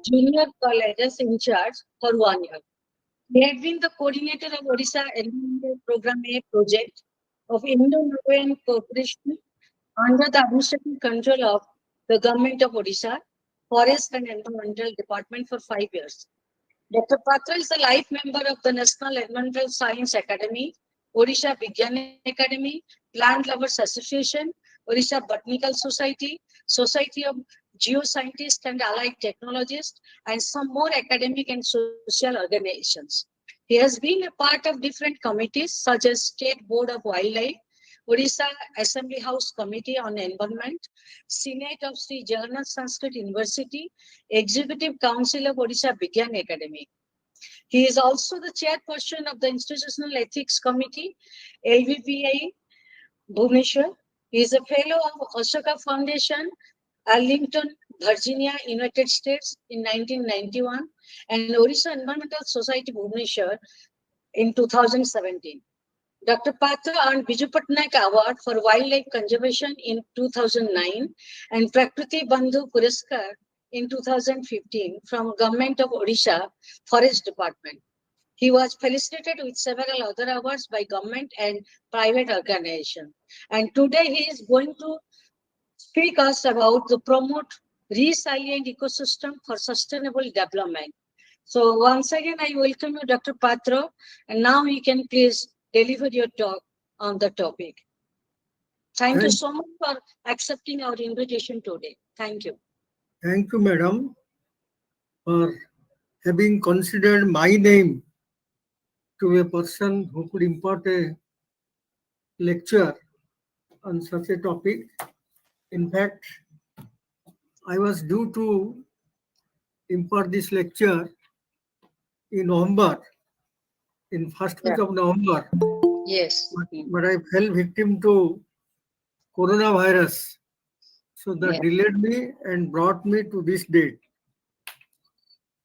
junior colleges in charge for 1 year. He had been the coordinator of Orissa Environmental Program A project of Indo-Norwegian Cooperation under the administrative control of the government of Orissa, Forest and Environmental Department for 5 years. Dr. Patro is a life member of the National Environmental Science Academy, Orissa Vigyan Academy, Plant Lovers Association, Orissa Botanical Society, Society of Geoscientists and Allied Technologists, and some more academic and social organizations. He has been a part of different committees such as State Board of Wildlife, Orissa Assembly House Committee on Environment, Senate of Sri Jagannath Sanskrit University, Executive Council of Orissa Vigyan Academy. He is also the chairperson of the Institutional Ethics Committee, LVPI Bhubaneswar. He is a fellow of Ashoka Foundation, Arlington, Virginia, United States in 1991, and Orissa Environmental Society Bhubaneswar in 2017. Dr. Patro earned Biju Patnaik Award for Wildlife Conservation in 2009 and Prakriti Bandhu Puraskar in 2015 from Government of Orissa Forest Department. He was felicitated with several other awards by government and private organizations. And today he is going to speak us about the promote resilient ecosystem for sustainable development. So once again, I welcome you, Dr. Patro, and now you can please deliver your talk on the topic. Thank you so much for accepting our invitation today. Thank you. Thank you, madam, for having considered my name to a person who could impart a lecture on such a topic. In fact, I was due to impart this lecture in November, in first week of November. Yes. But I fell victim to coronavirus. So that delayed me and brought me to this date.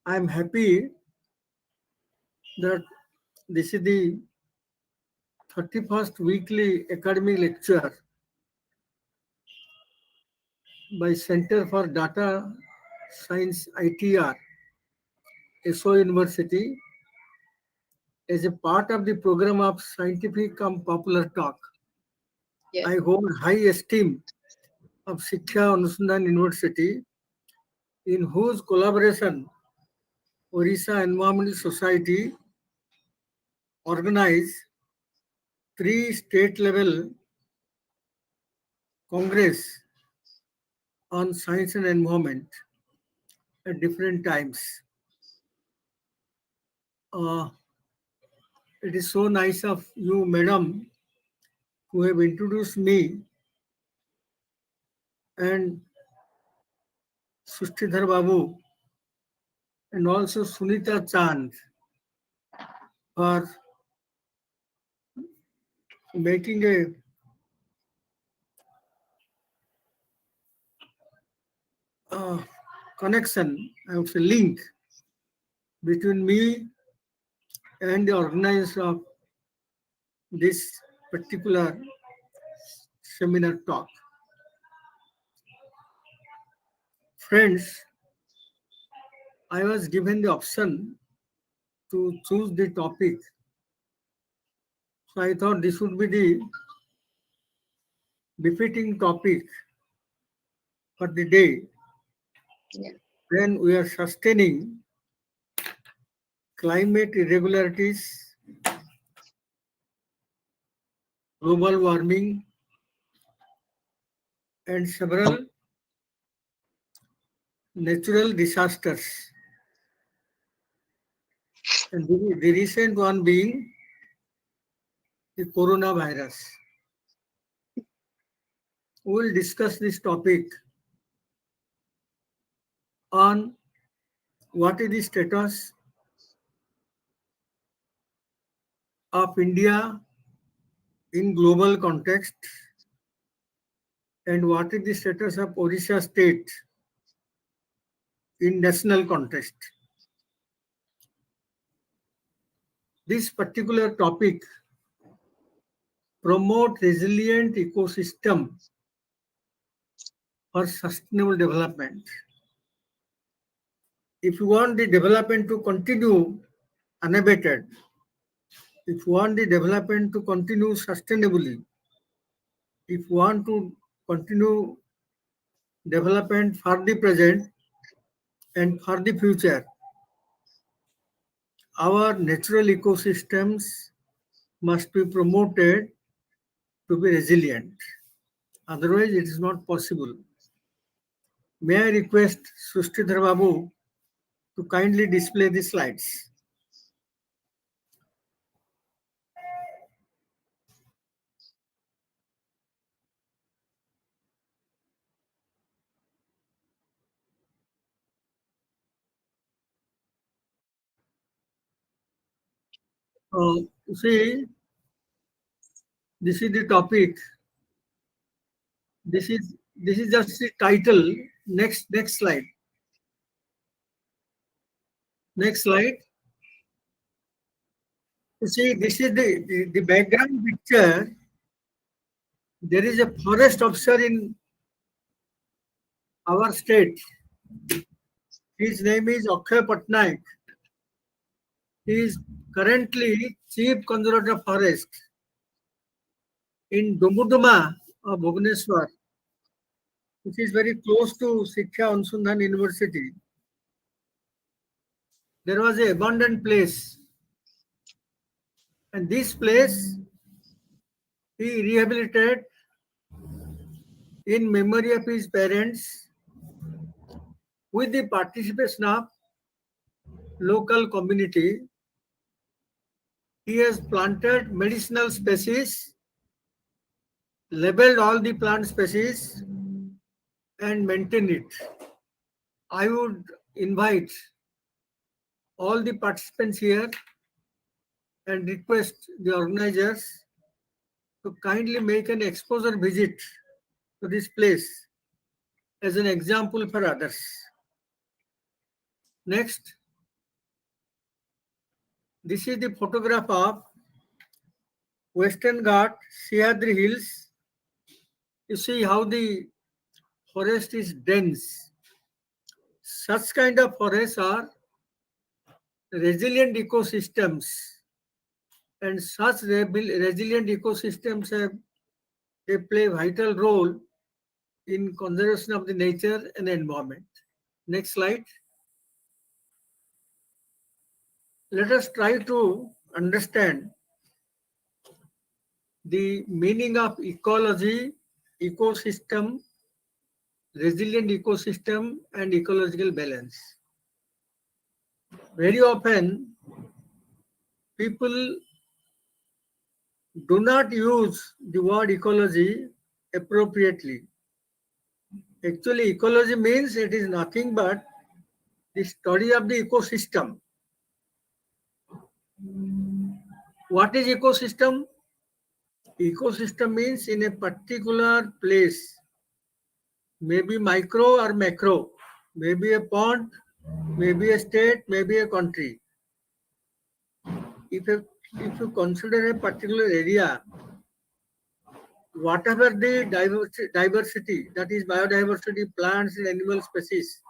I am happy that this is the 31st weekly academic lecture by Center for Data Science ITER, SO University, as a part of the program of scientific and popular talk. I hold high esteem of Siksha Anusandhan University, in whose collaboration Orissa Environmental Society organized 3 state-level congress on science and environment at different times. It is so nice of you, madam, who have introduced me, and Sushtidhar Babu, and also Sunita Chand for making a connection, I would say link, between me and the organizer of this particular seminar talk. Friends, I was given the option to choose the topic. So I thought this would be the befitting topic for the day when we are sustaining climate irregularities, global warming, and several natural disasters. And the recent one being the coronavirus. We will discuss this topic on what is the status of India in global context and what is the status of Orissa state in national context. This particular topic, promote resilient ecosystem for sustainable development. if you want the development to continue unabated, if you want the development to continue sustainably, if you want to continue development for the present and for the future, our natural ecosystems must be promoted to be resilient. Otherwise, it is not possible. May I request Sushtidhar Babu to kindly display the slides. See, this is the topic. This is just the title. Next slide. Next slide. You see, this is the background picture. There is a forest officer in our state. His name is Akshay Patnaik. He is currently Chief Conservator of Forest in Dumuduma of Bhubaneswar, which is very close to Siksha Anusandhan University. There was an abandoned place, and this place he rehabilitated in memory of his parents with the participation of local community. He has planted medicinal species, labeled all the plant species, and maintained it. I would invite all the participants here and request the organizers to kindly make an exposure visit to this place as an example for others. Next, this is the photograph of Western Ghat, Sahyadri Hills. You see how the forest is dense. Such kind of forests are resilient ecosystems, and such resilient ecosystems they play a vital role in conservation of the nature and environment. Next slide. Let us try to understand the meaning of ecology, ecosystem, resilient ecosystem, and ecological balance. Very often, people do not use the word ecology appropriately. Actually, ecology means it is nothing but the study of the ecosystem. What is ecosystem? Ecosystem means in a particular place, maybe micro or macro, maybe a pond, maybe a state, maybe a country. If you consider a particular area, whatever the diversity, that is biodiversity, plants and animal species,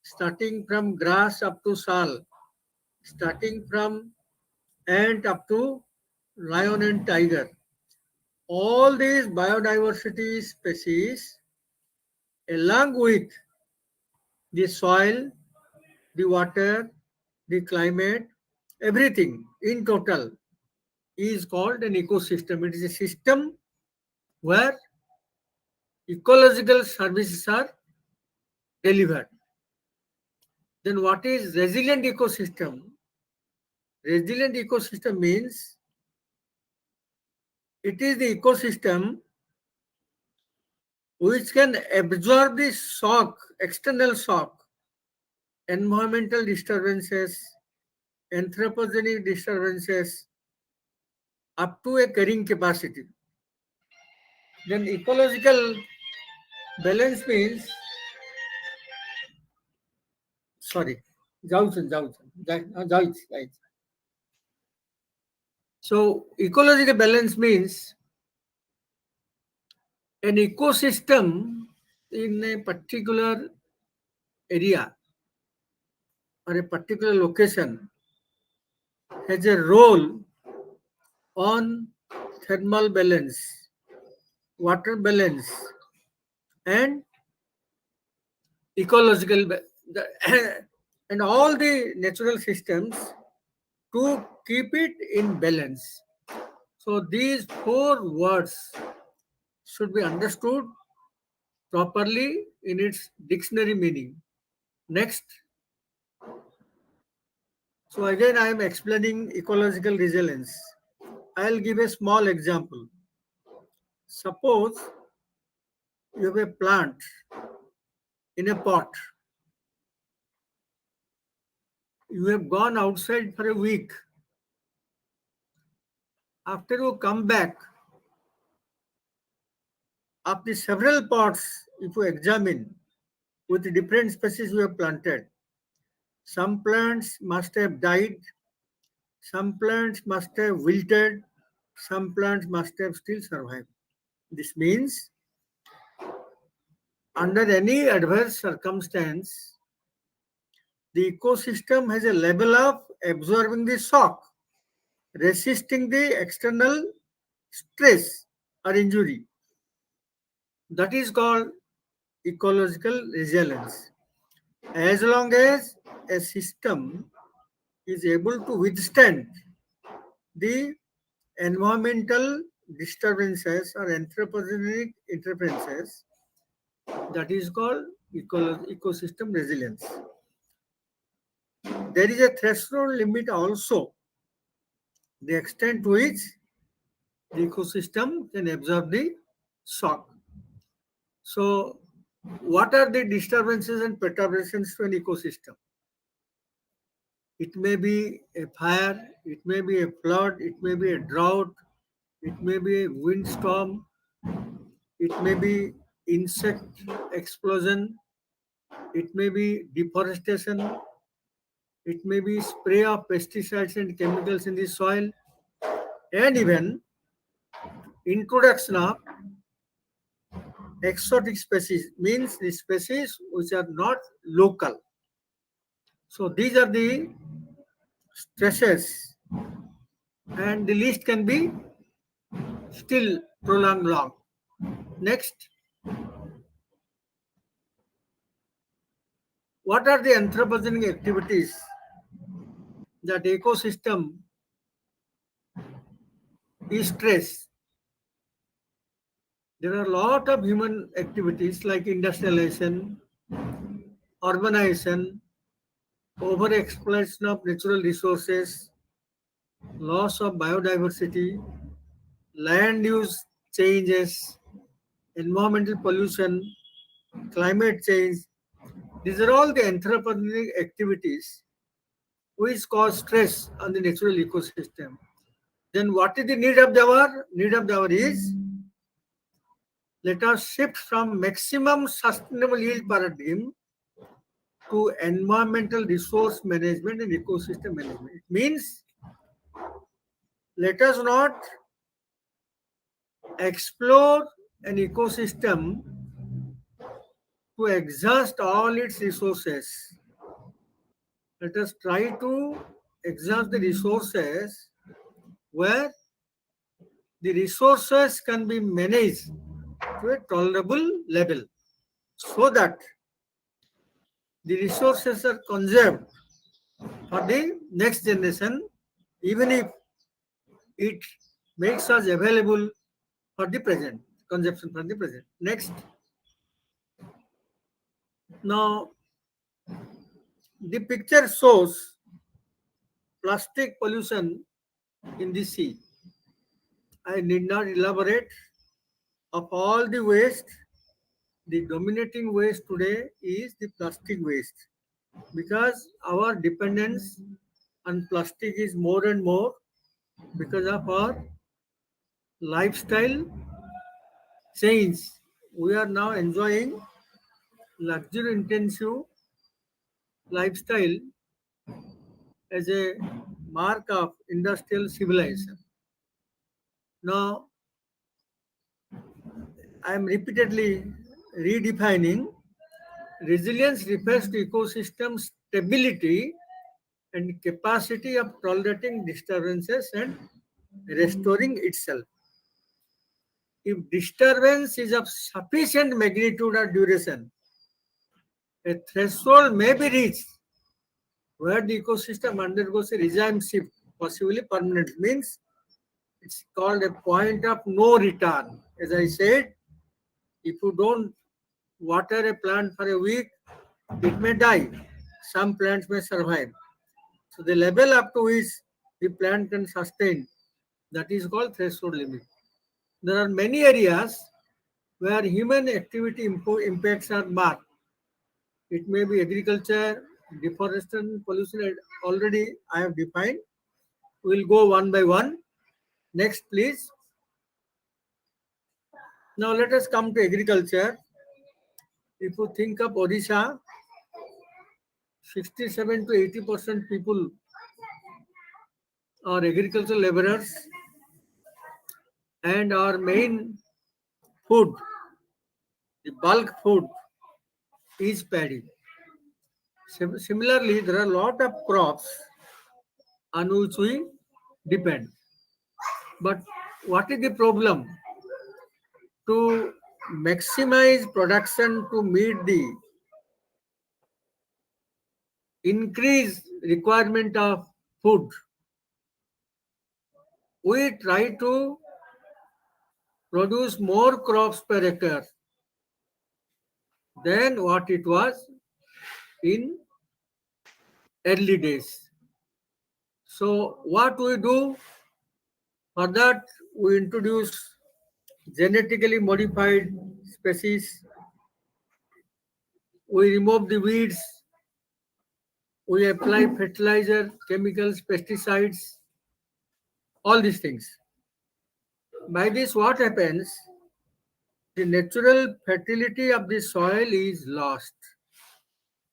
starting from grass up to sal, starting from ant up to lion and tiger, all these biodiversity species, along with the soil, the water, the climate, everything in total is called an ecosystem. It is a system where ecological services are delivered. Then what is resilient ecosystem? Resilient ecosystem means it is the ecosystem which can absorb the shock, external shock, environmental disturbances, anthropogenic disturbances up to a carrying capacity. Then ecological balance means, sorry, so ecological balance means an ecosystem in a particular area or a particular location has a role on thermal balance, water balance, and ecological and all the natural systems to keep it in balance. So these four words should be understood properly in its dictionary meaning. Next, so again I am explaining ecological resilience. I'll give a small example. Suppose you have a plant in a pot. You have gone outside for a week. After you come back, of the several pots, if you examine with different species you have planted, some plants must have died, some plants must have wilted, some plants must have still survived. This means under any adverse circumstance, the ecosystem has a level of absorbing the shock, resisting the external stress or injury. That is called ecological resilience. As long as a system is able to withstand the environmental disturbances or anthropogenic interferences, that is called ecosystem resilience. There is a threshold limit also, the extent to which the ecosystem can absorb the shock. So, what are the disturbances and perturbations to an ecosystem? It may be a fire, it may be a flood, it may be a drought, it may be a windstorm, it may be insect explosion, it may be deforestation, it may be spray of pesticides and chemicals in the soil, and even introduction of exotic species, means the species which are not local. So these are the stresses, and the list can be still prolonged long. Next, what are the anthropogenic activities that ecosystem is stressed? There are a lot of human activities like industrialization, urbanization, overexploitation of natural resources, loss of biodiversity, land use changes, environmental pollution, climate change. These are all the anthropogenic activities which cause stress on the natural ecosystem. Then what is the need of the hour? Need of the hour is, let us shift from maximum sustainable yield paradigm to environmental resource management and ecosystem management. It means let us not explore an ecosystem to exhaust all its resources. Let us try to exhaust the resources where the resources can be managed to a tolerable level so that the resources are conserved for the next generation, even if it makes us available for the present, consumption for the present. Next, now the picture shows plastic pollution in the sea. I need not elaborate. Of all the waste, the dominating waste today is the plastic waste, because our dependence on plastic is more and more because of our lifestyle change. We are now enjoying luxury intensive lifestyle as a mark of industrial civilization. Now, I am repeatedly redefining resilience refers to ecosystem stability and capacity of tolerating disturbances and restoring itself. If disturbance is of sufficient magnitude or duration, a threshold may be reached where the ecosystem undergoes a regime shift, possibly permanent. Means it's called a point of no return. As I said, if you don't water a plant for a week, it may die. Some plants may survive. So the level up to which the plant can sustain, that is called threshold limit. There are many areas where human activity impacts are marked. It may be agriculture, deforestation, pollution. Already I have defined. We'll go one by one. Next, please. Now let us come to agriculture. If you think of Orissa, 67 to 80% people are agricultural laborers, and our main food, the bulk food, is paddy. Similarly, there are a lot of crops on which we depend. But what is the problem? To maximize production to meet the increased requirement of food, we try to produce more crops per acre than what it was in early days. So what we do for that, we introduce genetically modified species, we remove the weeds, we apply fertilizer, chemicals, pesticides, all these things. By this, what happens? The natural fertility of the soil is lost,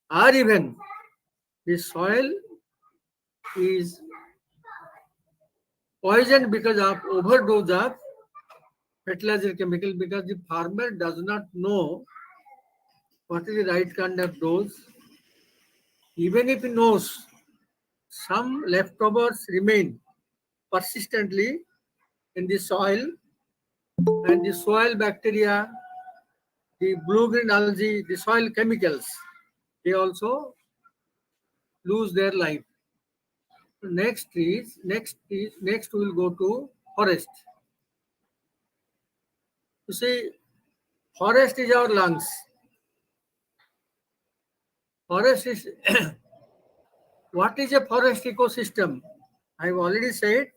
or even the soil is poisoned because of overdose of fertilizer chemical, because the farmer does not know what is the right kind of dose. Even if he knows, some leftovers remain persistently in the soil, and the soil bacteria, the blue-green algae, the soil chemicals, they also lose their life. Next we'll go to forest. You see, forest is our lungs. Forest is what is a forest ecosystem? I've already said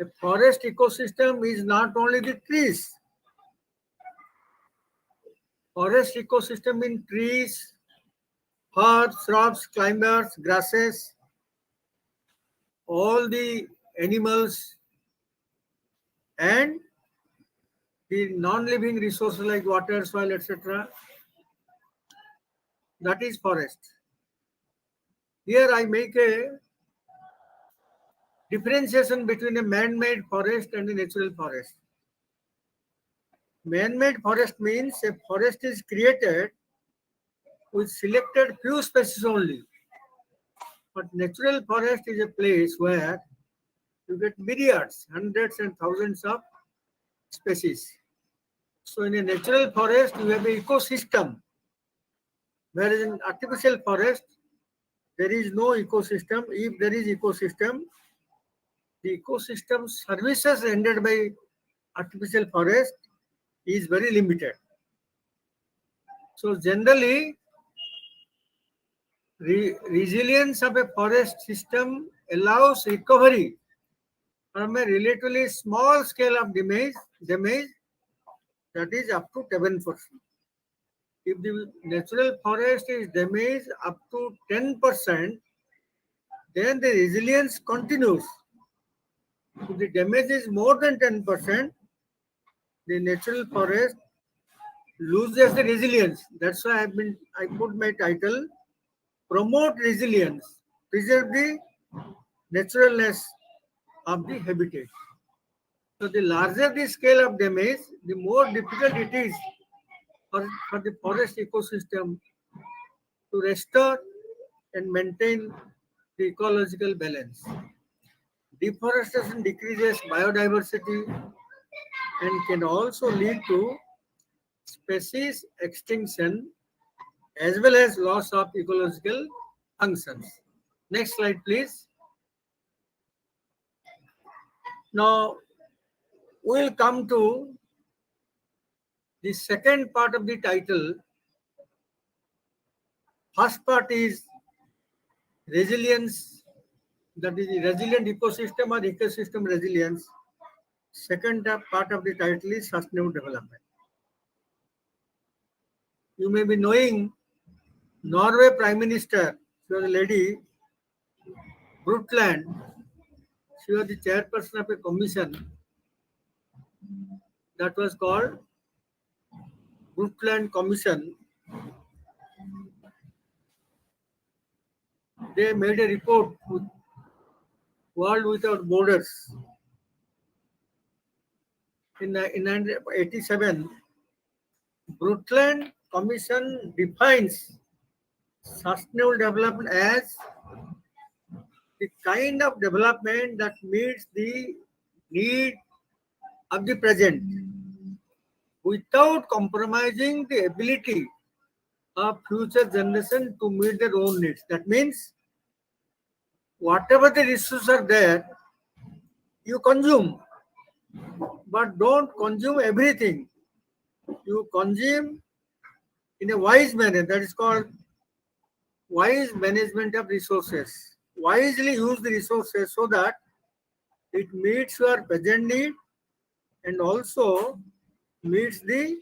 a forest ecosystem is not only the trees. Forest ecosystem in trees, herbs, shrubs, climbers, grasses, all the animals, and the non-living resources like water, soil, etc. That is forest. Here I make a differentiation between a man-made forest and a natural forest. Man-made forest means a forest is created with selected few species only. But natural forest is a place where you get myriads, hundreds and thousands of species. So in a natural forest, you have an ecosystem, whereas in artificial forest, there is no ecosystem. If there is ecosystem, the ecosystem services rendered by artificial forest is very limited. So generally, resilience of a forest system allows recovery from a relatively small scale of damage that is up to 7%. If the natural forest is damaged up to 10%, then the resilience continues. If the damage is more than 10%, the natural forest loses the resilience. That's why I put my title, Promote Resilience, Preserve the Naturalness of the Habitat. So the larger the scale of damage, the more difficult it is for the forest ecosystem to to restore and maintain the ecological balance. Deforestation decreases biodiversity and can also lead to species extinction as well as loss of ecological functions. Next slide, please. Now, we will come to the second part of the title. First part is resilience, that is the resilient ecosystem or ecosystem resilience. Second part of the title is sustainable development. You may be knowing Norway Prime Minister, she was a lady, Brundtland. She was the chairperson of a commission that was called Brundtland Commission. They made a report with World Without Borders. In 1987, Brundtland Commission defines sustainable development as the kind of development that meets the need of the present without compromising the ability of future generation to meet their own needs. That means whatever the resources are there, you consume, but don't consume everything. You consume in a wise manner. That is called wise management of resources. Wisely use the resources so that it meets your present need and also meets the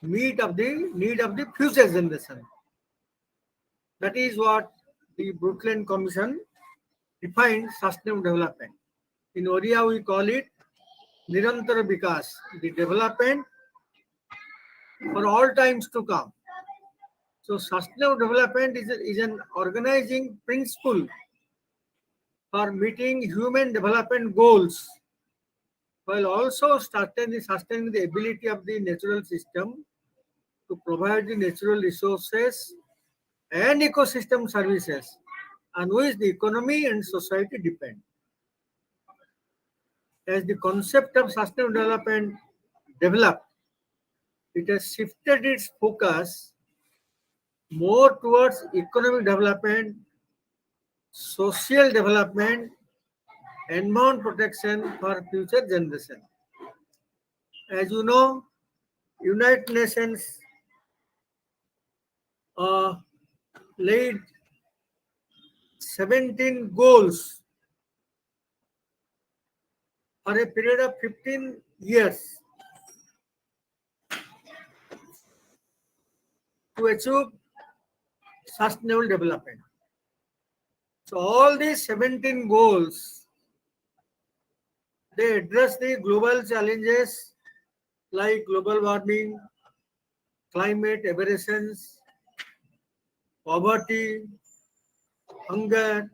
need of the future generation. That is what the Brundtland Commission defined sustainable development. In Orissa, we call it Nirantara Vikas, the development for all times to come. So sustainable development is an organizing principle for meeting human development goals while also sustaining the ability of the natural system to provide the natural resources and ecosystem services on which the economy and society depend. As the concept of sustainable development developed, it has shifted its focus more towards economic development, social development, environment protection for future generation. As you know, United Nations laid 17 goals for a period of 15 years to achieve sustainable development. So all these 17 goals, they address the global challenges like global warming, climate aberrations, poverty, hunger,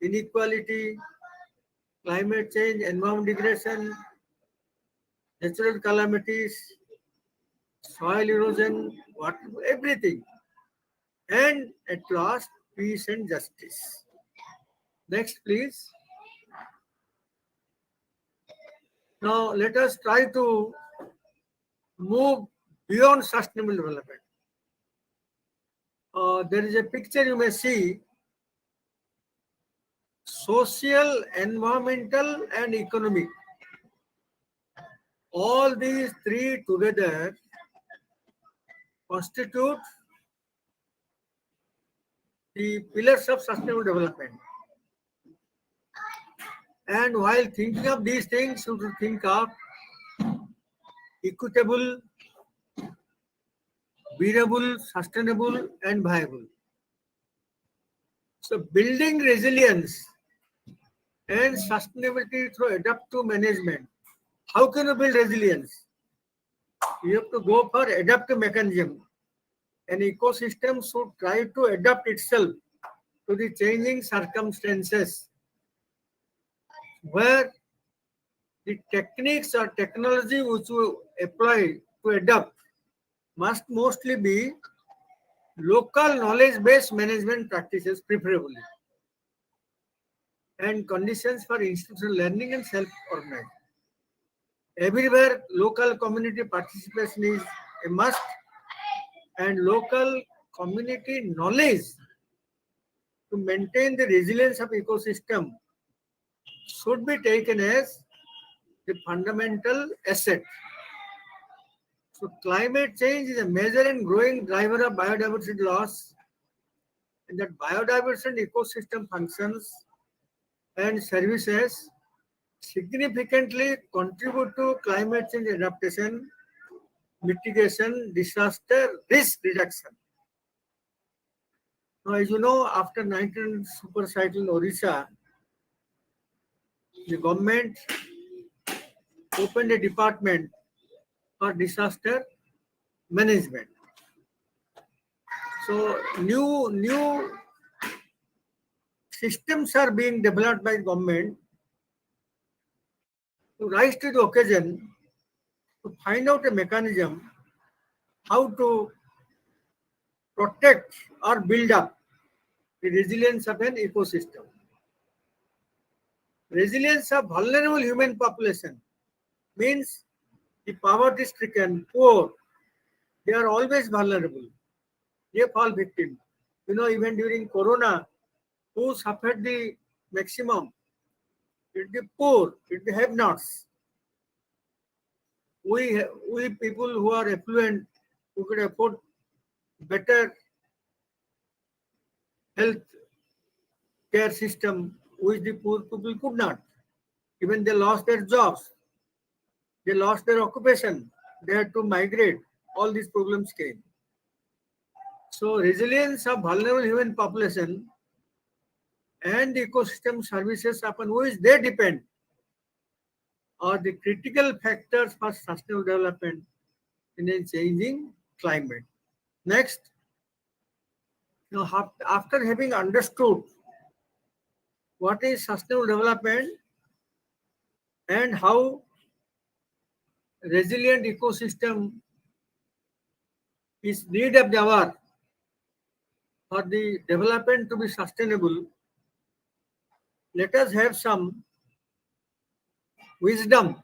inequality, climate change, environment degradation, natural calamities, soil erosion, water, everything. And at last, peace and justice. Next, please. Now, let us try to move beyond sustainable development. There is a picture you may see: social, environmental, and economic. All these three together constitute the pillars of sustainable development. And while thinking of these things, you should think of equitable, bearable, sustainable, and viable. So building resilience and sustainability through adaptive management. How can you build resilience? You have to go for adaptive mechanism. An ecosystem should try to adapt itself to the changing circumstances, where the techniques or technology which you apply to adapt must mostly be local knowledge-based management practices preferably, and conditions for institutional learning and self-organizing. Everywhere, local community participation is a must, and local community knowledge to maintain the resilience of ecosystem should be taken as the fundamental asset. So climate change is a major and growing driver of biodiversity loss, and that biodiversity ecosystem functions and services significantly contribute to climate change adaptation, mitigation, disaster risk reduction. Now, as you know, after 19 super cyclone Orissa, the government opened a department for disaster management. So new systems are being developed by government to rise to the occasion to find out a mechanism how to protect or build up the resilience of an ecosystem. Resilience of vulnerable human population means the poverty-stricken, poor, they are always vulnerable. They fall victim. You know, even during Corona, who suffered the maximum? It's the poor, it's the have-nots. We people who are affluent, who could afford better health care system, which the poor people could not. Even they lost their jobs, they lost their occupation, they had to migrate. All these problems came. So resilience of vulnerable human population and ecosystem services upon which they depend are the critical factors for sustainable development in a changing climate. Next, after having understood what is sustainable development and how resilient ecosystem is need of the hour for the development to be sustainable, let us have some wisdom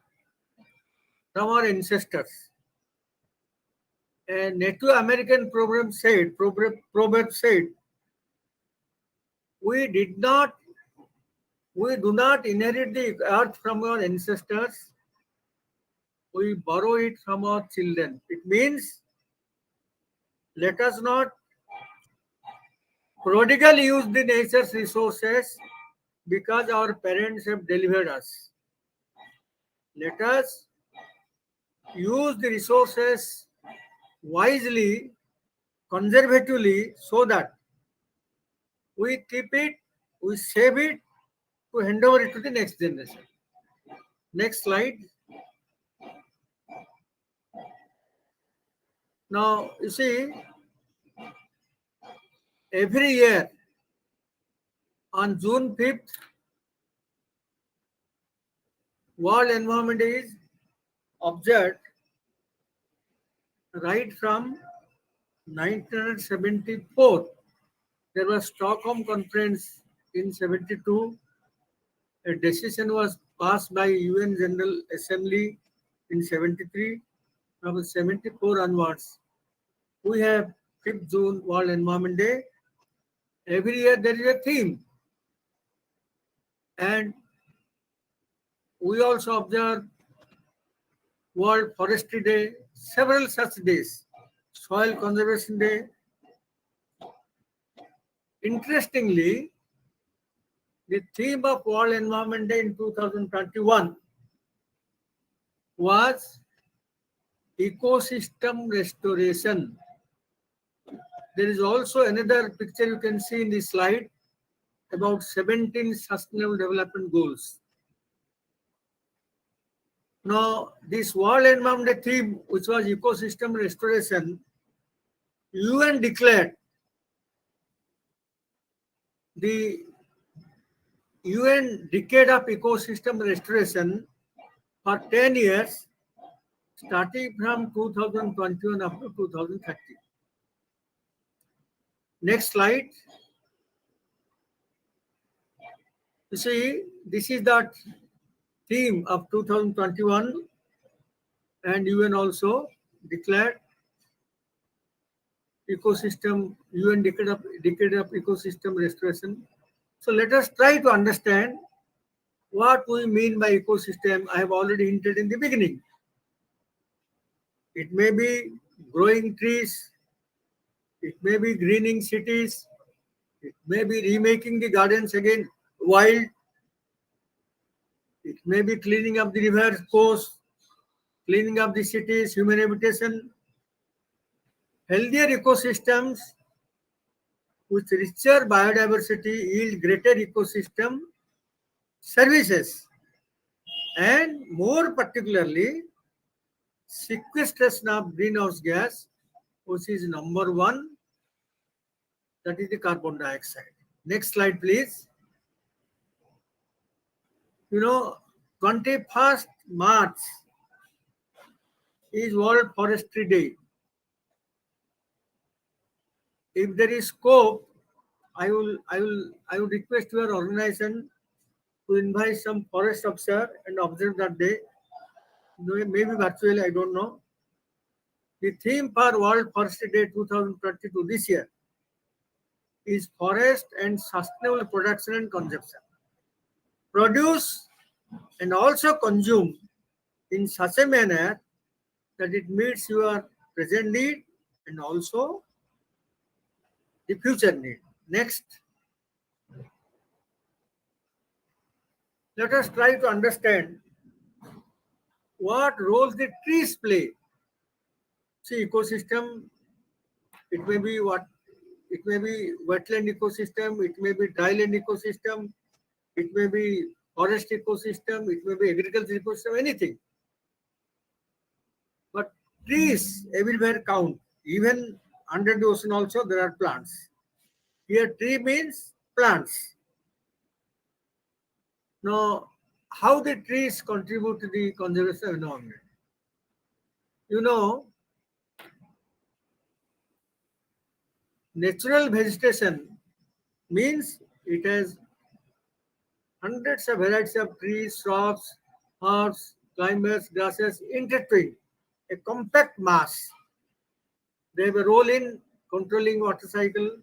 from our ancestors. A Native American proverb said, we do not inherit the earth from our ancestors, we borrow it from our children. It means let us not prodigally use the nature's resources because our parents have delivered us. Let us use the resources wisely, conservatively, so that we keep it, we save it to hand over it to the next generation. Next slide. Now, you see, every year on June 5th, World Environment Day is observed right from 1974. There was Stockholm Conference in 72. A decision was passed by UN General Assembly in 73. From 74 onwards, we have 5th June World Environment Day. Every year there is a theme. And we also observe World Forestry Day, several such days, Soil Conservation Day. Interestingly, the theme of World Environment Day in 2021 was ecosystem restoration. There is also another picture you can see in the slide about 17 Sustainable Development Goals. Now, this World Environment Day theme, which was ecosystem restoration, UN declared the UN Decade of Ecosystem Restoration for 10 years, starting from 2021 up to 2030. Next slide. You see, this is the theme of 2021, and UN also declared UN decade of ecosystem restoration. So let us try to understand what we mean by ecosystem. I have already hinted in the beginning. It may be growing trees, it may be greening cities, it may be remaking the gardens again wild, it may be cleaning up the river course, cleaning up the cities, human habitation. Healthier ecosystems with richer biodiversity yield greater ecosystem services, and more particularly sequestration of greenhouse gas, which is number one, that is the carbon dioxide. Next slide, please. 21st March is World Forestry Day. If there is scope, I would request your organization to invite some forest officer and observe that day. Maybe virtually, I don't know. The theme for World Forestry Day 2022 this year is forest and sustainable production and consumption. Produce and also consume in such a manner that it meets your present need and also the future need. Next. Let us try to understand what roles the trees play. See, ecosystem, it may be wetland ecosystem, it may be dryland ecosystem, it may be forest ecosystem, it may be agriculture ecosystem, anything. But trees everywhere count. Even under the ocean also there are plants. Here tree means plants. Now, how the trees contribute to the conservation of environment? Natural vegetation means it has hundreds of varieties of trees, shrubs, herbs, climbers, grasses intertwined, a compact mass. They have a role in controlling water cycle,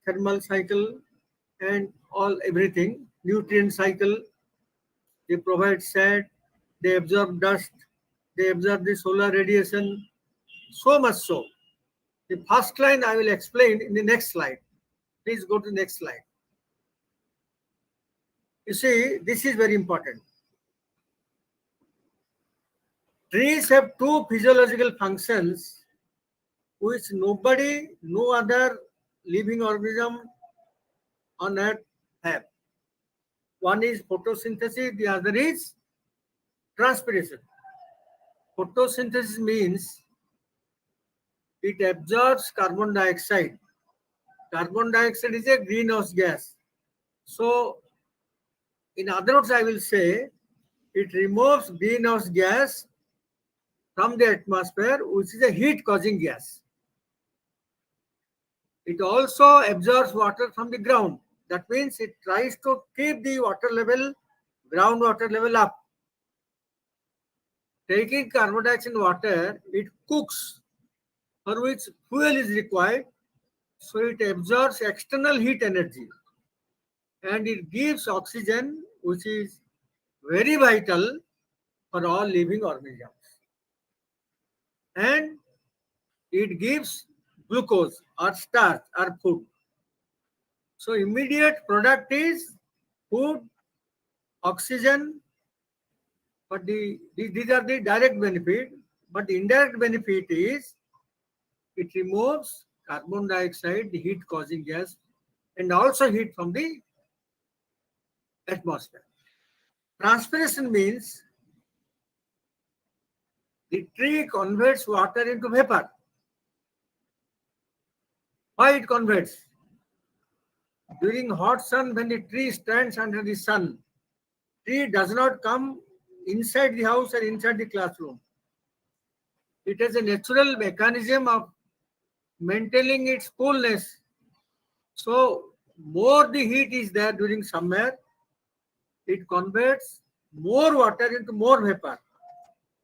thermal cycle, and everything, nutrient cycle. They provide shade, they absorb dust, they absorb the solar radiation, so much so. The first line I will explain in the next slide. Please go to the next slide. You see, this is very important. Trees have two physiological functions which no other living organism on earth have. One is photosynthesis, the other is transpiration. Photosynthesis means it absorbs carbon dioxide. Carbon dioxide is a greenhouse gas. So, in other words, I will say it removes greenhouse gas from the atmosphere, which is a heat-causing gas. It also absorbs water from the ground. That means it tries to keep the water level, groundwater level up. Taking carbon dioxide and water, it cooks, for which fuel is required. So it absorbs external heat energy and it gives oxygen, which is very vital for all living organisms. And it gives glucose or starch or food. So immediate product is food, oxygen, but these are the direct benefit. But the indirect benefit is it removes carbon dioxide, the heat causing gas, and also heat from the atmosphere. Transpiration means the tree converts water into vapor. Why it converts? During hot sun, when the tree stands under the sun, tree does not come inside the house or inside the classroom. It has a natural mechanism of maintaining its coolness So more the heat is there during summer, it converts more water into more vapor.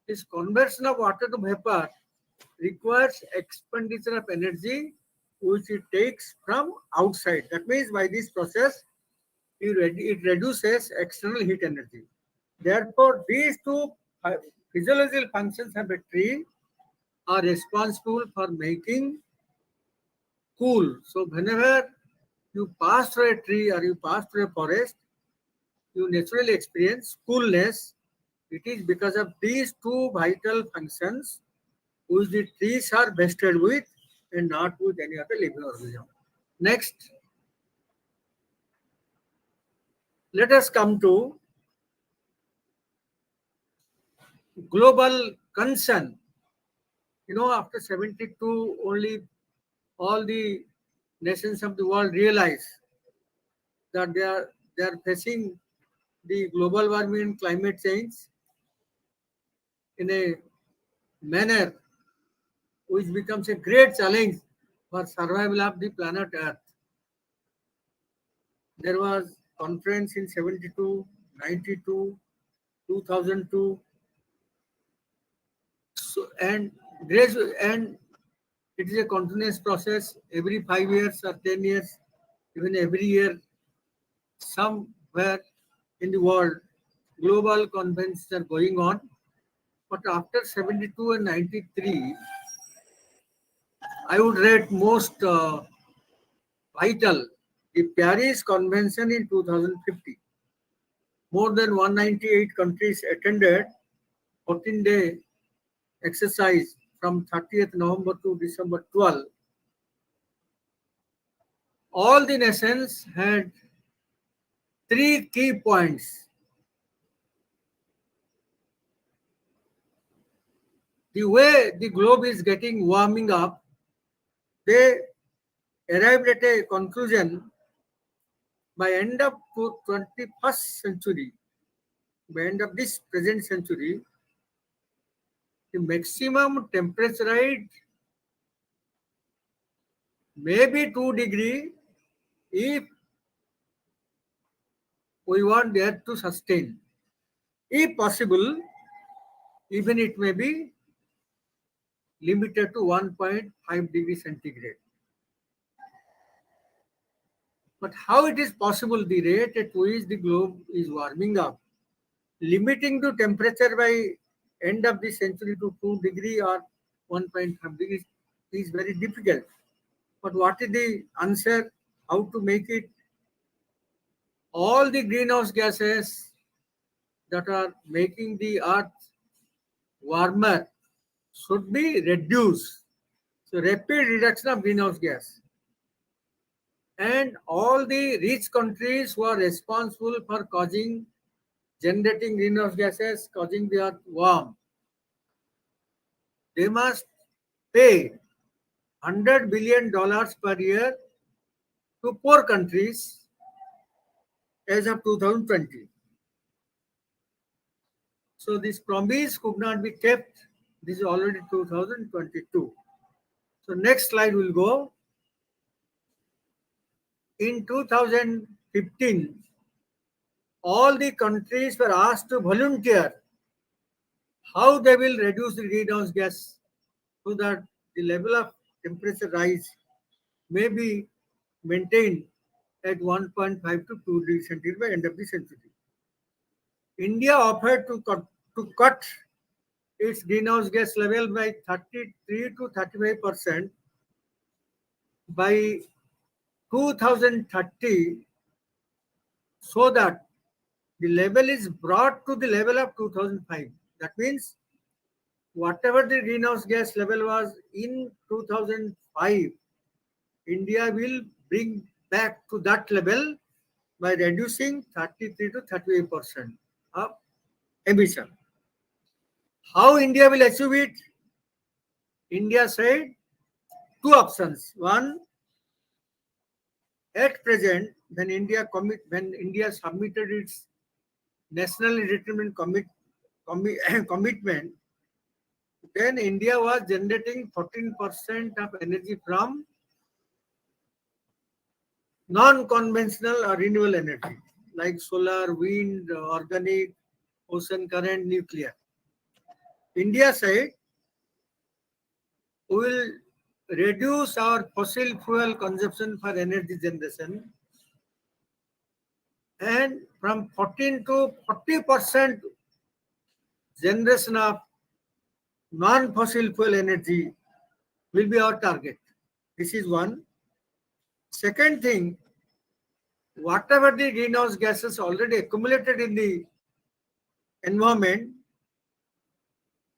This conversion of water to vapor requires expenditure of energy which it takes from outside. That means by this process, it reduces external heat energy. Therefore, these two physiological functions of a tree are responsible for making cool. So whenever you pass through a tree or you pass through a forest, you naturally experience coolness. It is because of these two vital functions which the trees are vested with and not with any other living organism. Next, let us come to global concern. You know, after 72, only all the nations of the world realize that they are facing the global warming and climate change in a manner which becomes a great challenge for survival of the planet Earth. There was conference in 72, 92, 2002, so, and it is a continuous process. Every 5 years or 10 years, even every year, somewhere in the world, global conferences are going on. But after 72 and 93, I would rate most vital the Paris Convention in 2050. More than 198 countries attended 14-day exercise from 30th November to December 12. All the nations had three key points. The way the globe is getting warming up, they arrived at a conclusion by end of 21st century, by end of this present century, the maximum temperature rise may be 2 degrees if we want the earth to sustain. If possible, even it may be limited to 1.5 degrees centigrade. But how it is possible the rate at which the globe is warming up, limiting the temperature by end of the century to 2 degree or 1.5 degrees is very difficult. But what is the answer? How to make it? All the greenhouse gases that are making the earth warmer should be reduced. So rapid reduction of greenhouse gas. And all the rich countries who are responsible for generating greenhouse gases, causing the earth warm, they must pay $100 billion per year to poor countries as of 2020. So this promise could not be kept. This is already 2022. So next slide will go. In 2015, all the countries were asked to volunteer how they will reduce the greenhouse gas so that the level of temperature rise may be maintained at 1.5 to 2 degrees centigrade by end of the century. India offered to cut its greenhouse gas level by 33 to 35% by 2030 so that the level is brought to the level of 2005. That means whatever the greenhouse gas level was in 2005, India will bring back to that level by reducing 33 to 38% of emission. How India will achieve it? India said two options. One, at present, when India submitted its nationally determined commitment, then India was generating 14% of energy from non-conventional or renewable energy like solar, wind, organic, ocean current, nuclear. India said we will reduce our fossil fuel consumption for energy generation and from 14 to 40% generation of non-fossil fuel energy will be our target. This is one. Second thing, whatever the greenhouse gases already accumulated in the environment,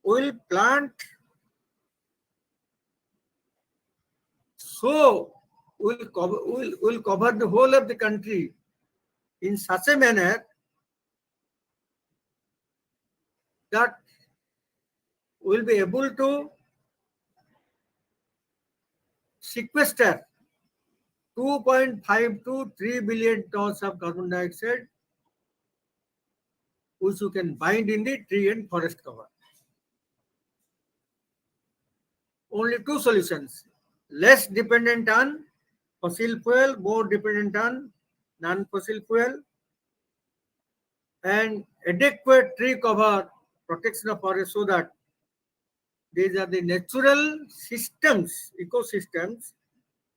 will plant so will cover the whole of the country in such a manner that we'll be able to sequester 2.5 to 3 billion tons of carbon dioxide, which you can bind in the tree and forest cover. Only two solutions: less dependent on fossil fuel, more dependent on non-fossil fuel, and adequate tree cover, protection of forest, so that these are the natural systems, ecosystems,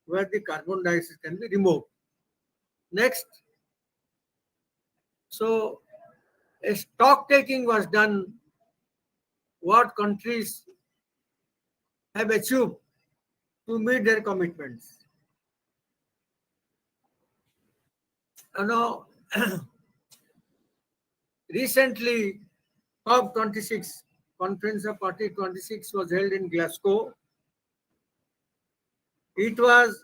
where the carbon dioxide can be removed. Next, so a stock taking was done, what countries have achieved to meet their commitments. Now, recently, COP26, Conference of Party 26 was held in Glasgow. It was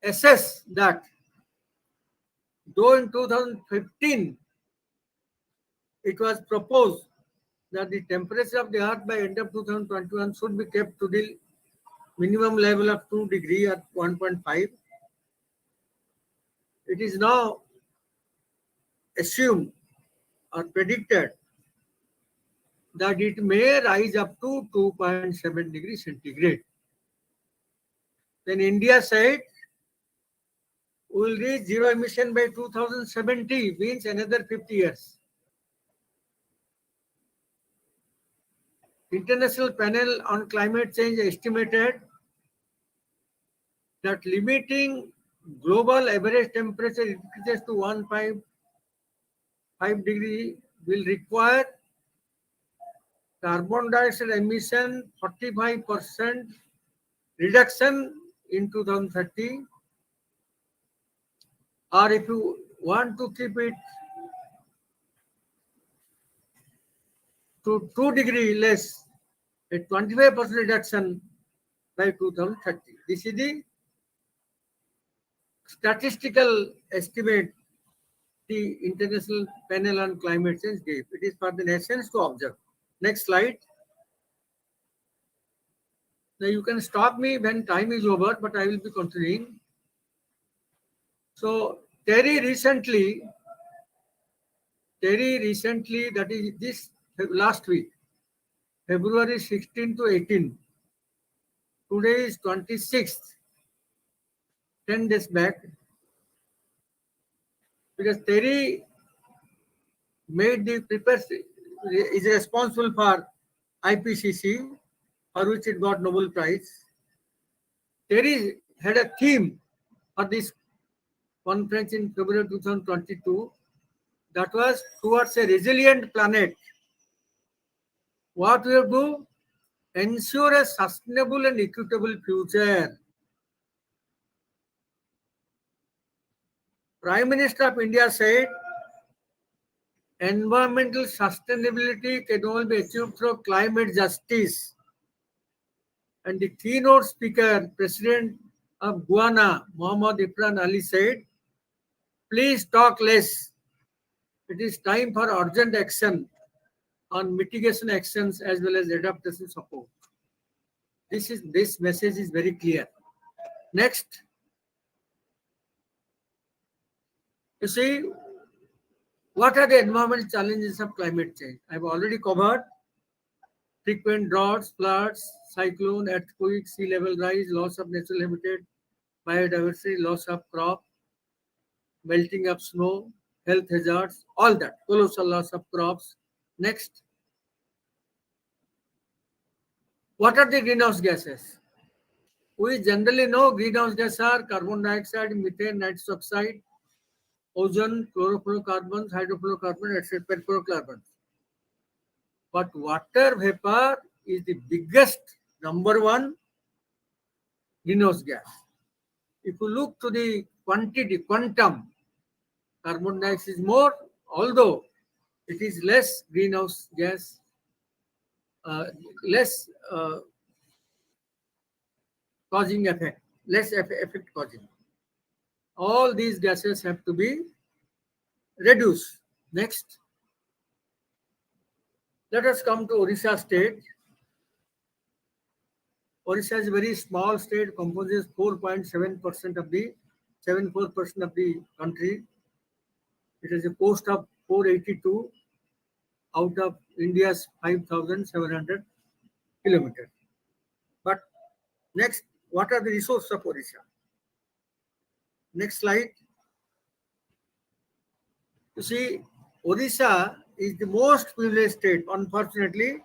assessed that though in 2015 it was proposed that the temperature of the earth by end of 2021 should be kept to the minimum level of 2 degree at 1.5, it is now assumed or predicted that it may rise up to 2.7 degrees centigrade. Then India said we will reach zero emission by 2070, means another 50 years. International Panel on Climate Change estimated that limiting global average temperature increases to 1.5 degree will require carbon dioxide emission 45% reduction in 2030, or if you want to keep it to 2 degree less, a 25% reduction by 2030. This is the statistical estimate the International Panel on Climate Change gave. It is for the nations to observe. Next slide. Now you can stop me when time is over, but I will be continuing. So Terry recently, that is this last week, February 16 to 18. Today is 26th, 10 days back, because Terry made the is responsible for IPCC, for which it got Nobel Prize. Terry had a theme for this conference in February 2022 that was towards a resilient planet. What we have to do? Ensure a sustainable and equitable future. Prime Minister of India said, environmental sustainability can only be achieved through climate justice. And the keynote speaker, President of Guyana, Mohammad Ifran Ali, said, please talk less. It is time for urgent action on mitigation actions as well as adaptation support. This message is very clear. Next. You see, what are the environmental challenges of climate change? I've already covered frequent droughts, floods, cyclone, earthquake, sea level rise, loss of natural habitat, biodiversity, loss of crop, melting of snow, health hazards, all that, colossal loss of crops. Next, what are the greenhouse gases? We generally know greenhouse gases are carbon dioxide, methane, nitrous oxide, ozone, chlorofluorocarbons, hydrofluorocarbons, etc., perfluorocarbons. But water vapor is the biggest number one greenhouse gas. If you look to the quantity, quantum, carbon dioxide is more, although it is less greenhouse gas, less causing effect, less effect causing. All these gases have to be reduced. Next, let us come to Orissa state. Orissa is a very small state, composes 4.7% of the 74% of the country. It has a coast of 482 out of India's 5,700 kilometers. But next, what are the resources of Orissa? Next slide. You see, Orissa is the most privileged state. Unfortunately,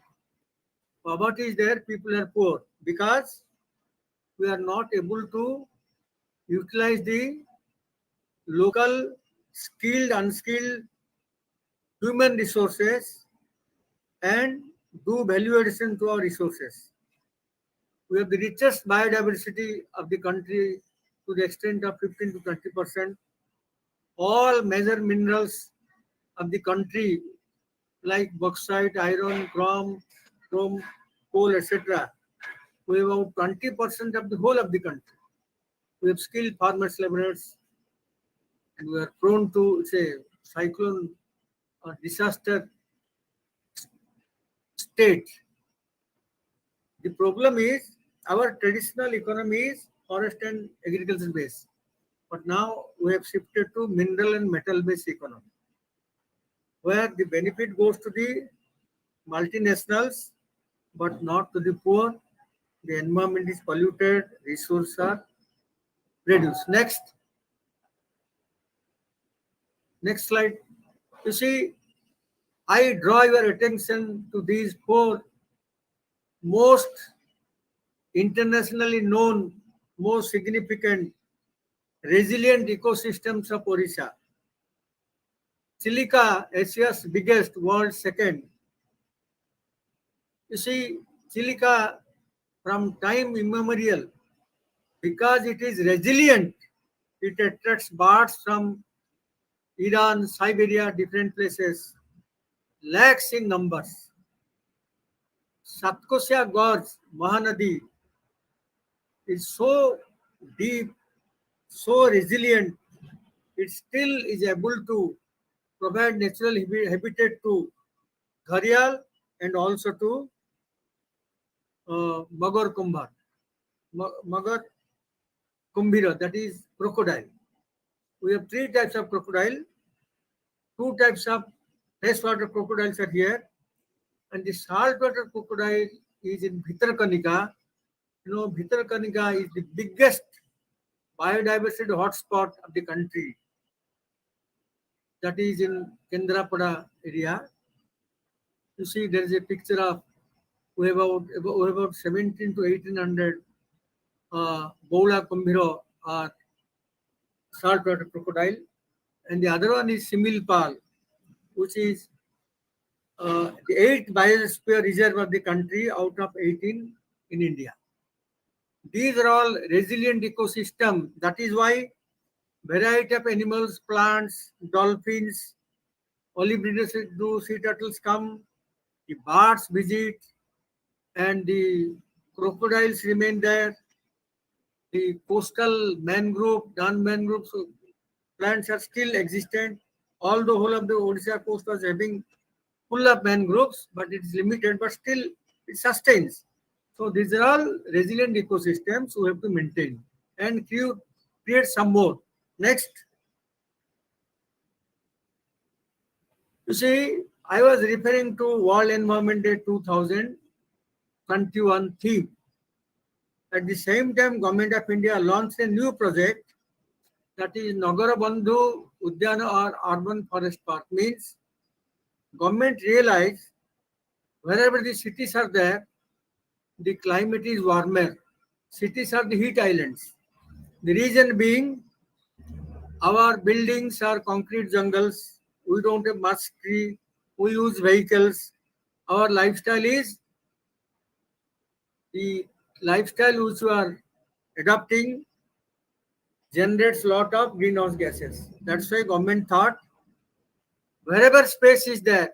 poverty is there, people are poor because we are not able to utilize the local skilled, unskilled human resources and do value addition to our resources. We have the richest biodiversity of the country to the extent of 15 to 20%. All major minerals of the country like bauxite, iron, chrome, coal, etc. We have about 20% of the whole of the country. We have skilled farmers, laborers, and we are prone to, say, cyclone or disaster state. The problem is our traditional economy is forest and agriculture based, but now we have shifted to mineral and metal based economy, where the benefit goes to the multinationals, but not to the poor. The environment is polluted, resources are reduced. Next slide. You see, I draw your attention to these four most internationally known, most significant, resilient ecosystems of Orissa. Silica, Asia's biggest, world second. You see, silica from time immemorial, because it is resilient, it attracts birds from Iran, Siberia, different places, lakhs in numbers. Satkosya Gorge, Mahanadi, is so deep, so resilient, it still is able to provide natural habitat to gharial and also to Magar Kumbhar, Magar Kumbhira, that is crocodile. We have three types of crocodile. Two types of freshwater crocodiles are here, and the saltwater crocodile is in Bhitarkanika. You know, Bhitarkanika is the biggest biodiversity hotspot of the country. That is in Kendrapada area. You see, there is a picture of we have about 17 to 1800 Bola Kumbhiro or saltwater crocodile, and the other one is Similpal, which is the 8th biosphere reserve of the country out of 18 in India. These are all resilient ecosystem. That is why variety of animals, plants, dolphins, olive breeders do, sea turtles come, the birds visit, and the crocodiles remain there. The coastal mangrove, non-mangrove plants are still existent. Although the whole of the Odisha coast was having full of mangroves, but it is limited, but still it sustains. So these are all resilient ecosystems we have to maintain and create some more. Next. You see, I was referring to World Environment Day 2021 theme. At the same time, Government of India launched a new project, that is Nagara Bandhu Udyana or Urban Forest Park. Means government realized wherever the cities are there, the climate is warmer. Cities are the heat islands. The reason being, our buildings are concrete jungles. We don't have much tree. We use vehicles. Our lifestyle is the lifestyle which we are adopting generates lot of greenhouse gases. That's why government thought wherever space is there,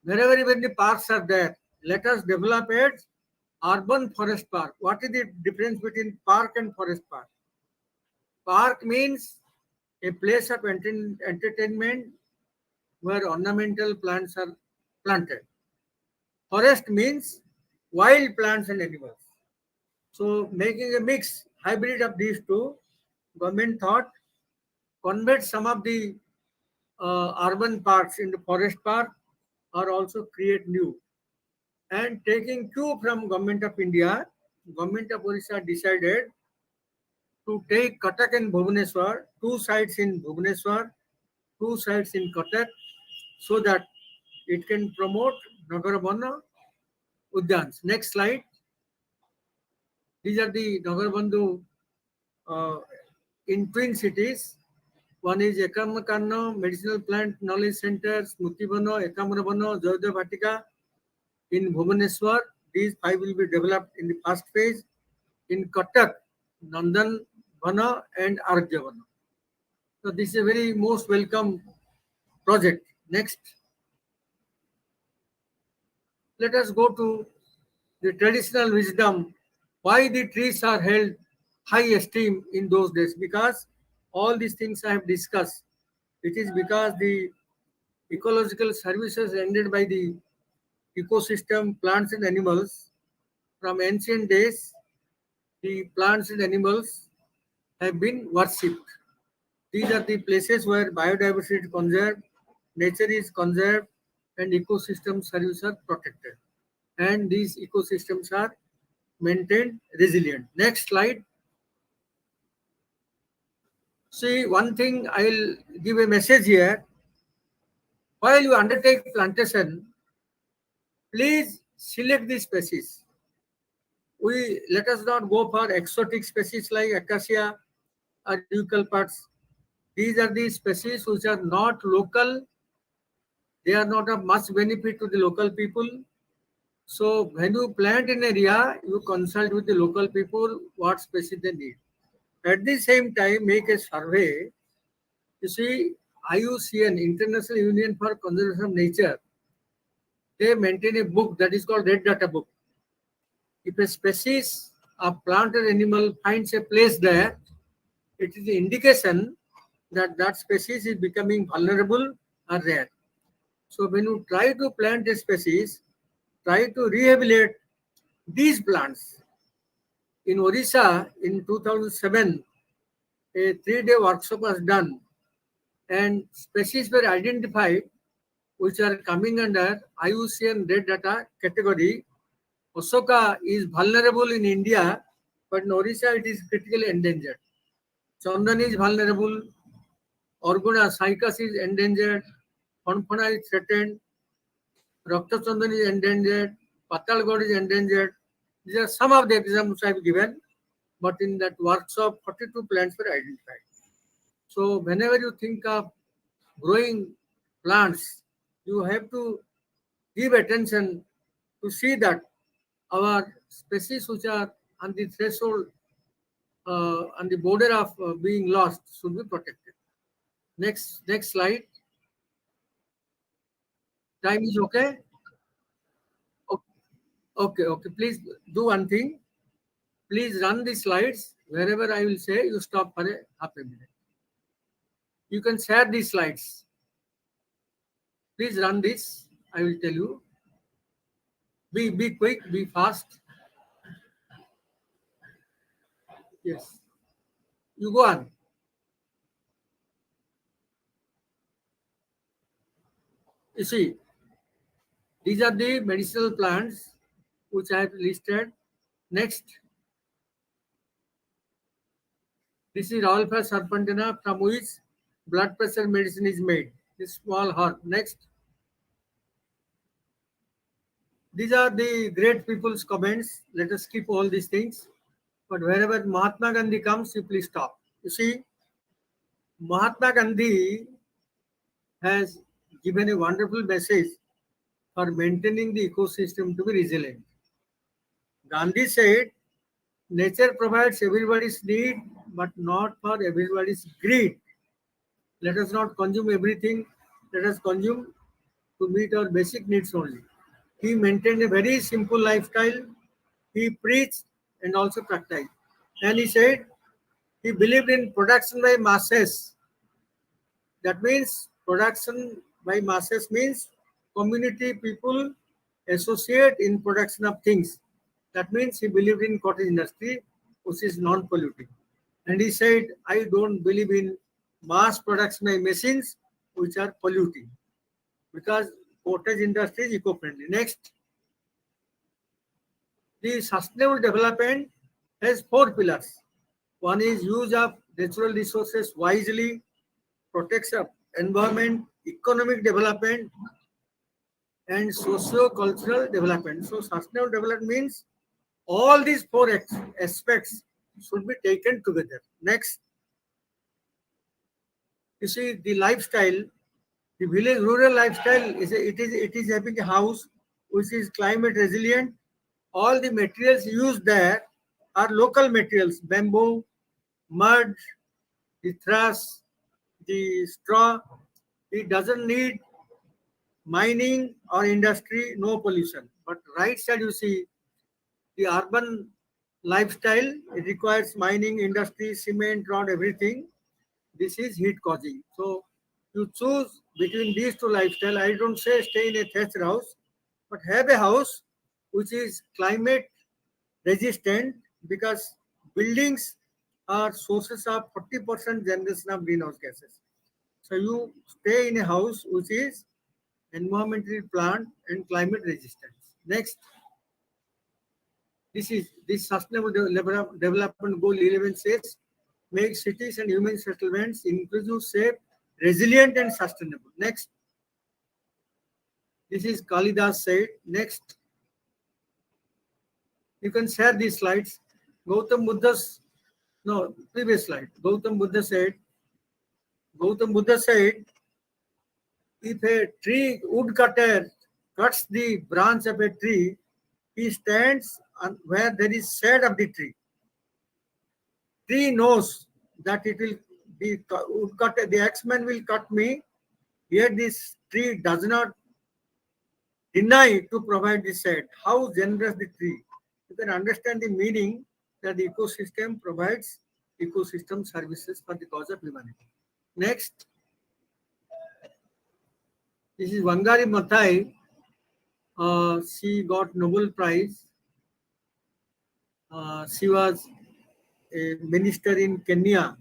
wherever even the parks are there, let us develop a urban forest park. What is the difference between park and forest park? Park means a place of entertainment where ornamental plants are planted. Forest means wild plants and animals. So making a mix, hybrid of these two, government thought convert some of the urban parks into forest park or also create new. And taking cue from Government of India, Government of Orissa decided to take Cuttack and Bhubaneswar, two sites in Bhubaneswar, two sites in Cuttack, so that it can promote Nagarabandhu Udyans. Next slide. These are the Nagarbandhu uh, in twin cities. One is Ekamakanno Medicinal Plant Knowledge Center, Smutibano, Ekamrabano, Jayodeva Bhatika in Bhubaneswar. These five will be developed in the first phase. In Cuttack, Nandan Vana and Argya Vana. So this is a very most welcome project. Next, let us go to the traditional wisdom. Why the trees are held high esteem in those days? Because all these things I have discussed. It is because the ecological services rendered by the ecosystem, plants and animals from ancient days, the plants and animals have been worshipped. These are the places where biodiversity is conserved, nature is conserved, and ecosystem services are protected. And these ecosystems are maintained resilient. Next slide. See, one thing I'll give a message here. While you undertake plantation, please select the species. Let us not go for exotic species like acacia or eucalyptus. These are the species which are not local. They are not of much benefit to the local people. So when you plant an area, you consult with the local people what species they need. At the same time, make a survey. You see, IUCN, International Union for Conservation of Nature, they maintain a book that is called Red Data Book. If a species of plant or animal finds a place there, it is the indication that that species is becoming vulnerable or rare. So when you try to plant a species, try to rehabilitate these plants. In Orissa, in 2007, a 3-day workshop was done and species were identified which are coming under IUCN Red Data category. Osoka is vulnerable in India, but in Orissa it is critically endangered. Chandan is vulnerable, Orguna, Cycas is endangered, Fonfona is threatened, Raktachandan is endangered, Patalgod is endangered. These are some of the examples I have given, but in that workshop, 42 plants were identified. So whenever you think of growing plants, you have to give attention to see that our species which are on the threshold, on the border of being lost should be protected. Next slide. Time is okay? Okay. Please do one thing. Please run the slides. Wherever I will say, you stop for half a minute. You can share these slides. Please run this. I will tell you. Be quick, be fast. Yes. You go on. You see, these are the medicinal plants which I have listed. Next, This is alpha serpentina from which blood pressure medicine is made. This small herb. Next. These are the great people's comments. Let us skip all these things. But wherever Mahatma Gandhi comes, you please stop. You see, Mahatma Gandhi has given a wonderful message for maintaining the ecosystem to be resilient. Gandhi said, nature provides everybody's need, but not for everybody's greed. Let us not consume everything. Let us consume to meet our basic needs only. He maintained a very simple lifestyle. He preached and also practiced. And he said he believed in production by masses. That means production by masses means community people associate in production of things. That means he believed in cottage industry, which is non-polluting. And he said, I don't believe in mass production by machines, which are polluting, because cottage industry is eco-friendly. Next, the sustainable development has 4 pillars. One is use of natural resources wisely, protection of environment, economic development, and socio-cultural development. So sustainable development means all these 4 aspects should be taken together. Next, you see the lifestyle, the village rural lifestyle it is having a house which is climate resilient. All the materials used there are local materials: bamboo, mud, the thrash, the straw. It doesn't need mining or industry, no pollution. But right side you see the urban lifestyle, it requires mining, industry, cement, rod, everything. This is heat causing. So you choose between these 2 lifestyle. I don't say stay in a thatched house, but have a house which is climate resistant, because buildings are sources of 40% generation of greenhouse gases. So you stay in a house which is environmentally planned and climate resistant. Next, this sustainable development goal 11 says make cities and human settlements inclusive, safe, resilient and sustainable. Next, this is Kalidas said. Next, you can share these slides. Gautam Buddha's, no, previous slide. Gautam Buddha said, if a tree woodcutter cuts the branch of a tree, he stands on where there is shade of the tree. Tree knows that it will be woodcutter, the axeman will cut me, yet this tree does not deny to provide the shade. How generous the tree. You can understand the meaning that the ecosystem provides ecosystem services for the cause of humanity. Next, this is Wangari Maathai. She got Nobel Prize. She was a minister in Kenya.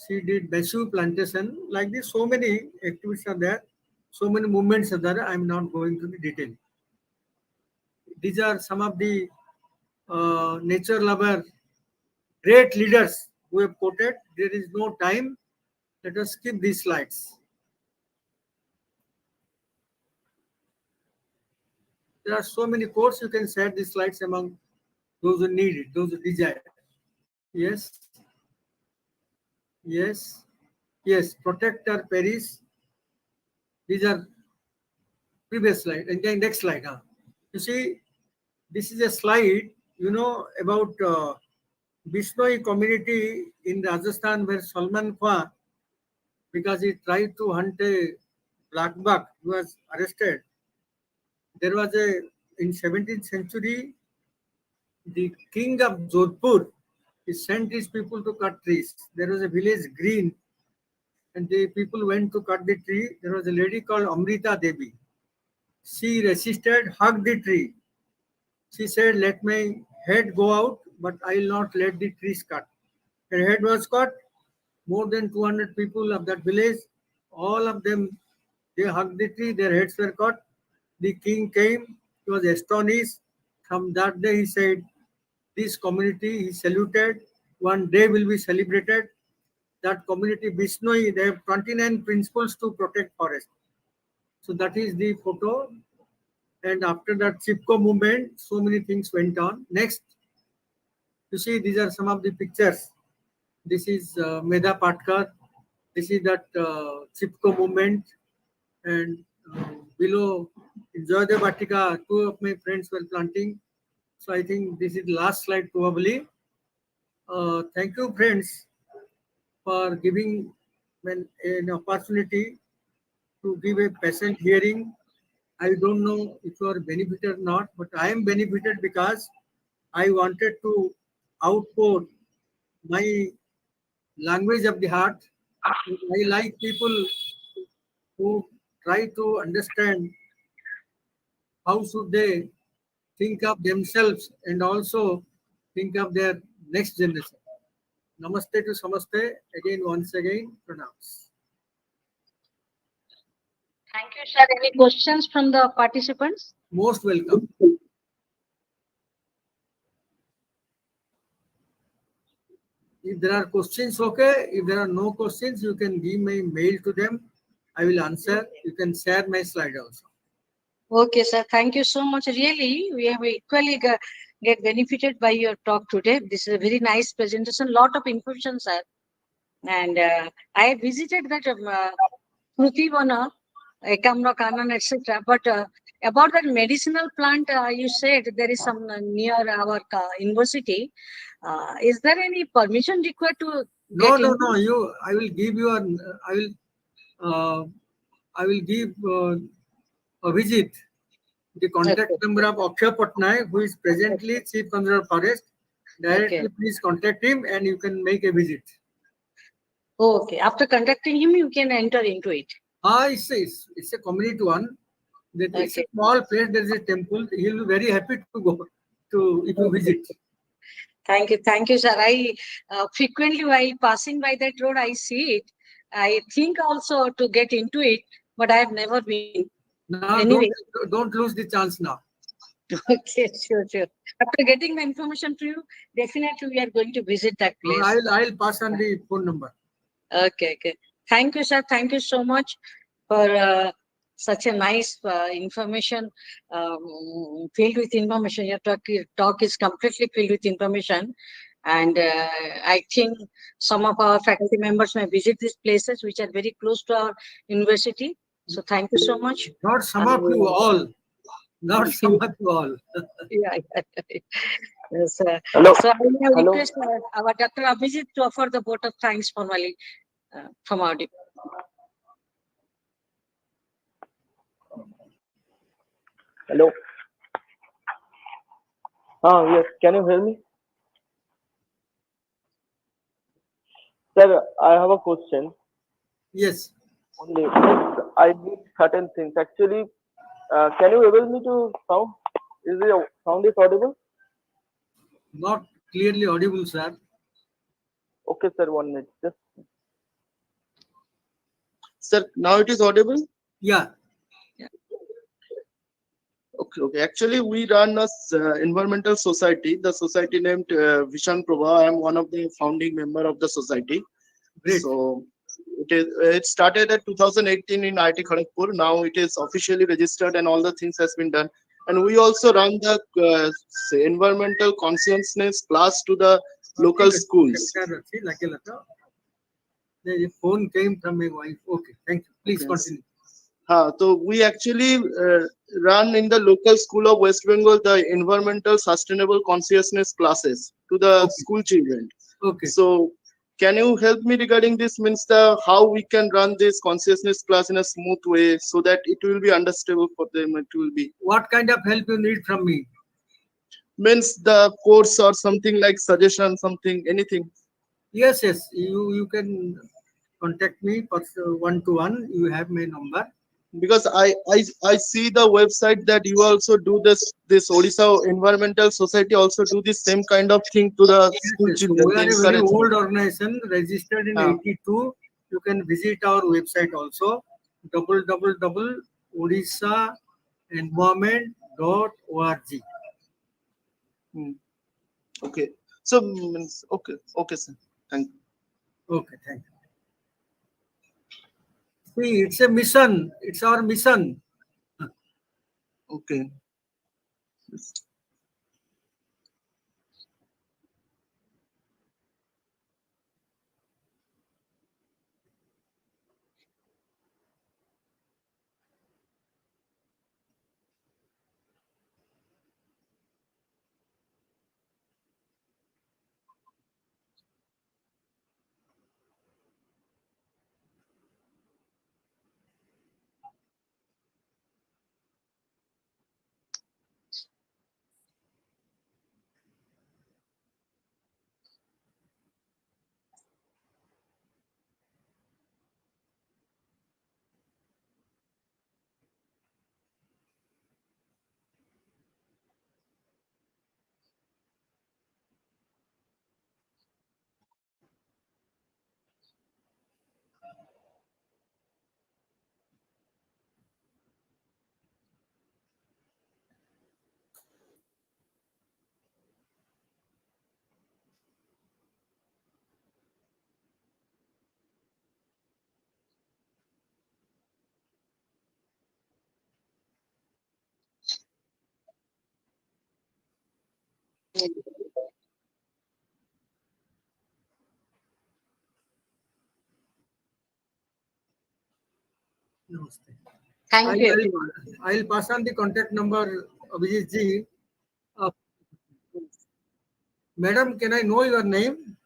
She did massive plantation. Like this, so many activities are there. So many movements are there. I'm not going to the detail. These are some of the nature lover, great leaders who have quoted. There is no time. Let us skip these slides. There are so many quotes. You can share these slides among those who need it, those who desire. Yes. Yes. Yes. Protect or perish. These are previous slide. And then next slide. You see, this is a slide, you know, about Bishnoi community in Rajasthan, where Salman Khan, because he tried to hunt a black buck, he was arrested. There was in 17th century, the king of Jodhpur, he sent his people to cut trees. There was a village green, and the people went to cut the tree. There was a lady called Amrita Devi. She resisted, hugged the tree. She said, let my head go out, but I will not let the trees cut. Her head was cut. More than 200 people of that village, all of them, they hugged the tree, their heads were cut. The king came, he was astonished. From that day, he said, this community, he saluted, one day will be celebrated. That community Bishnoi, they have 29 principles to protect forest. So that is the photo. And after that Chipko movement, so many things went on. Next, you see, these are some of the pictures. This is Medha Patkar. This is that Chipko movement. And below in Joydev Vatika, two of my friends were planting. So I think this is the last slide probably. Thank you, friends, for giving an opportunity to give a patient hearing. I don't know if you are benefited or not, but I am benefited because I wanted to outpour my language of the heart. I like people who try to understand how should they think of themselves and also think of their next generation. Namaste to Samaste. Again, once again, pronounce. Thank you, sir. Any questions from the participants? Most welcome. If there are questions, okay. If there are no questions, you can give my mail to them. I will answer. You can share my slide also. Okay, sir. Thank you so much. Really, we have equally get benefited by your talk today. This is a very nice presentation. Lot of information, sir. And I visited that Krutivana, Ekamra Kanan, etc. But about that medicinal plant, you said there is some near our university. Is there any permission required to No, get no, in? no. You, I will give you an. I will give a visit. The contact Okay. number of Akshay Patnaik, who is presently Chief Conservator Forest. Directly, Okay. please contact him, and you can make a visit. Okay. After contacting him, you can enter into it. It's a community one. It's a Okay. small place. There is a temple. He'll be very happy to go to if you visit. Thank you, sir. I frequently while passing by that road, I see it. I think also to get into it, but I have never been. Now, Anyway. don't lose the chance now. Okay, sure. After getting the information to you, definitely we are going to visit that place. I'll pass on the phone number. Okay. Thank you, sir. Thank you so much for such a nice information, filled with information. Your talk is completely filled with information. And I think some of our faculty members may visit these places which are very close to our university. So thank you so much. Not some of you all. Not some of you all. Yeah. Yes, Hello. so I will Hello. request our Dr. Abhijit to offer the vote of thanks formally from our department. Hello. Yes. Can you hear me? Sir, I have a question. Yes. Only I need certain things. Actually, can you able me to sound? Is the sound is audible? Not clearly audible, sir. Okay, sir. 1 minute. Just. Sir, now it is audible? Yeah. Okay. Actually, we run a environmental society, the society named Vishan Prabha. I am one of the founding member of the society. Great. So it started at 2018 in IIT Kharagpur. Now it is officially registered and all the things has been done. And we also run the environmental consciousness class to the local schools. The phone came from my wife. Okay, thank you. Please continue. So we actually run in the local school of West Bengal the environmental sustainable consciousness classes to the school children. Okay. So can you help me regarding this? Means the how we can run this consciousness class in a smooth way so that it will be understandable for them. It will be. What kind of help you need from me? Means the course or something like suggestion, something, anything. Yes. You can contact me one-to-one. You have my number. Because I see the website that you also do this Orissa Environmental Society also do this same kind of thing to the school children. We are a very old organization registered in 82. You can visit our website also www.orissaenvironment.org. Okay. So means okay, sir. Thank you. Okay, thank you. See, it's a mission. It's our mission. Okay. Namaste. Thank you, everyone. I'll pass on the contact number, Abhijit ji. Madam, can I know your name?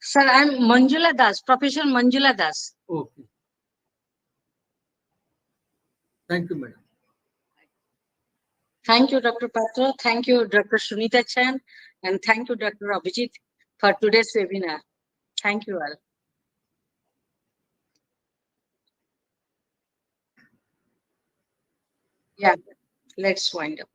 Sir, I'm Manjula Das, Professor Manjula Das. Okay. Thank you, madam. Thank you, Dr. Patro. Thank you, Dr. Sunita Chan. And thank you, Dr. Abhijit, for today's webinar. Thank you all. Yeah, let's wind up.